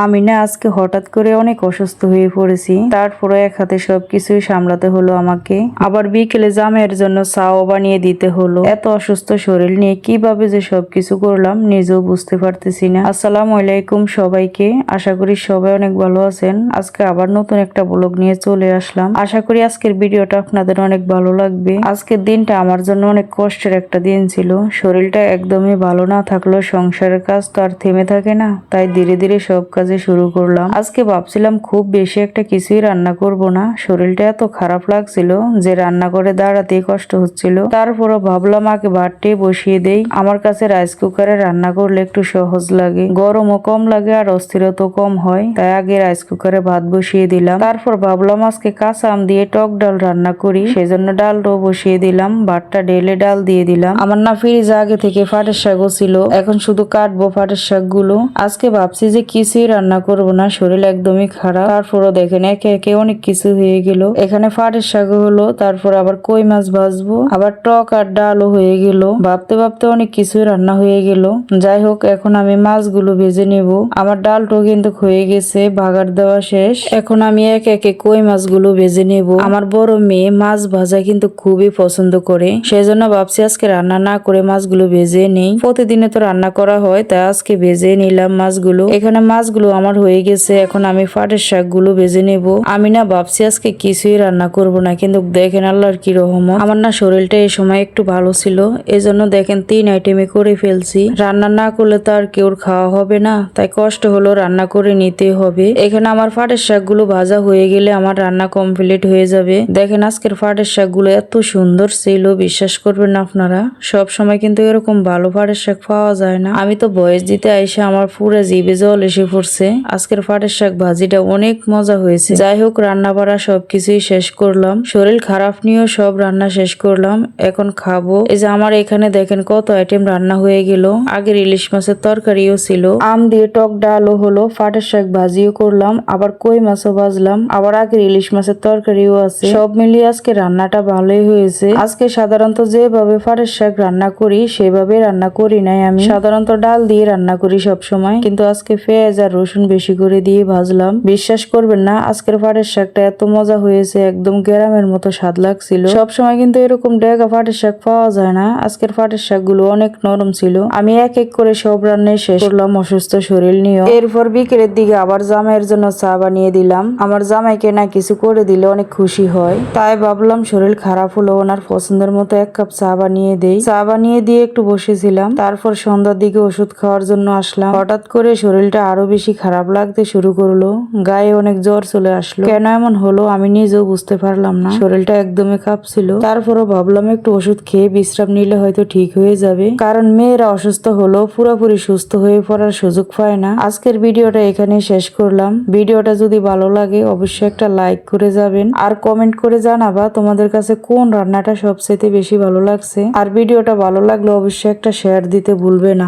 আমি না আজকে হঠাৎ করে অনেক অসুস্থ হয়ে পড়েছি। তারপরে এক হাতে সবকিছুই সামলাতে হলো আমাকে। আবার বিকেলে জামাইয়ের জন্য চাও বানিয়ে দিতে হলো। এত অসুস্থ শরীর নিয়ে কিভাবে যে সবকিছু করলাম নিজেও বুঝতে পারতেছি না। আসসালামু আলাইকুম সবাইকে, আশা করি সবাই অনেক ভালো আছেন। আজকে আবার নতুন একটা ব্লগ নিয়ে চলে আসলাম। আশা করি আজকের ভিডিওটা আপনাদের অনেক ভালো লাগবে। আজকের দিনটা আমার জন্য অনেক কষ্টের একটা দিন ছিল। শরীরটা একদমই ভালো না থাকলেও সংসারের কাজ তো আর থেমে থাকে না, তাই ধীরে ধীরে সব কাজে শুরু করলাম। আজকে ভাবছিলাম খুব বেশি একটা কিছুই রান্না করব না, শরীরটা এত খারাপ লাগছিল যে রান্না করে দাঁড়াতেই কষ্ট হচ্ছিল। তারপরও ভাবলাম আগে ভাতটি বসিয়ে দেই। আমার কাছে রাইস কুকারে রান্না করলে একটু সহজ লাগে, গরমও কম লাগে আর অস্থিরতা কম হয়, তাই আগে রাইস কুকারে ভাত বসিয়ে দিলাম। তারপর ভাবলাম আজকে কাঁচা আম দিয়ে টক ডাল রান্না করি, সেজন্য ডালটাও বসিয়ে দিলাম। ভাতটা ঢেলে ডাল দিয়ে দিলাম। আমার না ফ্রিজে আগে থেকে পাটের শাকও ছিল, এখন শুধু কাটবো পাটের শাক গুলো। আজকে ভাবছি যে কিছুই রান্না করব না, শরীর একদমই খারাপ। তারপরও দেখেন একে একে অনেক কিছু হয়ে গেল। এখানে পাটের শাক হলো, তারপর আবার কই মাছ ভাজবো, আবার টক আর ডালও হয়ে গেল। ভাবতে ভাবতে অনেক কিছুই রান্না হয়ে গেল। যাই হোক, এখন আমি মাছগুলো ভেজে নেব। আমার ডালটাও কিন্তু হয়ে গেছে, ভাগার দেওয়া শেষ। এখন আমি একে একে কই মাছগুলো ভেজে নেব। আমার বড় মেয়ে মাছ ভাজা কিন্তু খুবই পছন্দ করে, সেজন্য ভাবছি আজকে রান্না না করে মাছগুলো ভেজে নেই। প্রতিদিনে তো রান্না করা হয়, তাই আজকে ভেজে নিলাম মাছগুলো। এখানে মাছগুলো আমার হয়ে গেছে, এখন আমি পাটের শাকগুলো ভেজে নেব। আমি না ভাবছি আজকে কিছুই রান্না করব না, কিন্তু দেখেন আল্লাহর কি রহমত, আমার না শরীরটা এই সময় একটু ভালো ছিল, এজন্য দেখেন 3 আইটেমে করে ফেলছি। রান্না না করলে তো আর কেউ খাওয়া হবে না, তাই কষ্ট হলো রান্না করে নিতে হবে। এখানে আমার পাটের শাকগুলো ভাজা হয়ে গেলে আমার রান্না কমপ্লিট হয়ে যাবে। দেখেন আজকের পাটের শাকগুলো এত সুন্দর ছিল, বিশ্বাস করবেন না আপনারা, সব সময় কিন্তু এরকম ভালো পাটের শাক পাওয়া যায় না। আমি তো ভয়েস দিতে আইসা আমার পুরো জিভে জল এসে পড়ছে। আজকের পাটের শাক ভাজিটা অনেক মজা হয়েছে। যাই হোক, রান্না বাড়া সবকিছুই শেষ করলাম, শরীর খারাপ নিয়েও সব রান্না শেষ করলাম। এখন খাবো। এই যে আমার এখানে দেখেন কত আইটেম রান্না হয়ে গেল। আগের ইলিশ মাছের তরকারিও ছিল, আম দিয়ে টক ডালও হলো, পাটের শাক ভাজিও করলাম, আবার কই মাছও ভাজলাম, আবার আগের ইলিশ মাছের তরকারিও আছে। সব মিলিয়ে আজকে রান্নাটা ভালোই হয়েছে। আজকে সাধারণত যেভাবে পাটের শাক রান্না করি সেভাবে রান্না করি নাই, আমি সাধারণত ডাল দিয়ে রান্না করি সব সময়, কিন্তু আজকে পেঁয়াজ আর রসুন বেশি করে দিয়ে ভাজলাম। বিশ্বাস করবেন না, আজকের পাটের শাকটা এত মজা হয়েছে, একদম গ্রামের মতো স্বাদ লাগছিল। সব সময় কিন্তু এরকম ডেগা পাটের শাক পাওয়া যায় না। আজকের পাটের শাক গুলো অনেক নরম ছিল। আমি এক এক করে সব রান্নাই শেষ করলাম অসুস্থ শরীর নিয়ে। এরপর বিকেলের দিকে আবার জামাইয়ের জন্য চা বানিয়ে দিলাম। আমার জামাইকে না কিছু করে দিলে অনেক খুশি হয়, তাই ভাবলাম শরীর খারাপ হলো ওনার পছন্দের মতো 1 কাপ চা বানিয়ে দেই। চা বানিয়ে দিয়ে একটু বসেছিলাম, তারপর সন্ধ্যার দিকে ওষুধ খাওয়ার জন্য আসলাম। হঠাৎ করে শরীরটা আরো বেশি খারাপ লাগতে শুরু করলো, গায়ে অনেক জ্বর চলে আসলো। কেন এমন হলো আমি নিজেও বুঝতে পারলাম না, শরীরটা একদমই কাঁপছিল। তারপরও ভাবলাম একটু ওষুধ খেয়ে বিশ্রাম নিলে হয়তো ঠিক হয়ে যাবে, কারণ মেয়েরা অসুস্থ হলো পুরোপুরি সুস্থ হয়ে পড়ার সুযোগ পায় না। আজকের ভিডিওটা এখানে শেষ করলাম। ভিডিওটা যদি ভালো লাগে অবশ্যই একটা লাইক করে যাবেন, আর কমেন্ট করে জানাবা তোমাদের কাছে কোন রান্নাটা সবচেয়ে বেশি ভালো লাগছে। আর ভিডিওটা ভালো লাগলে অবশ্যই একটা শেয়ার দিতে ভুলবে না।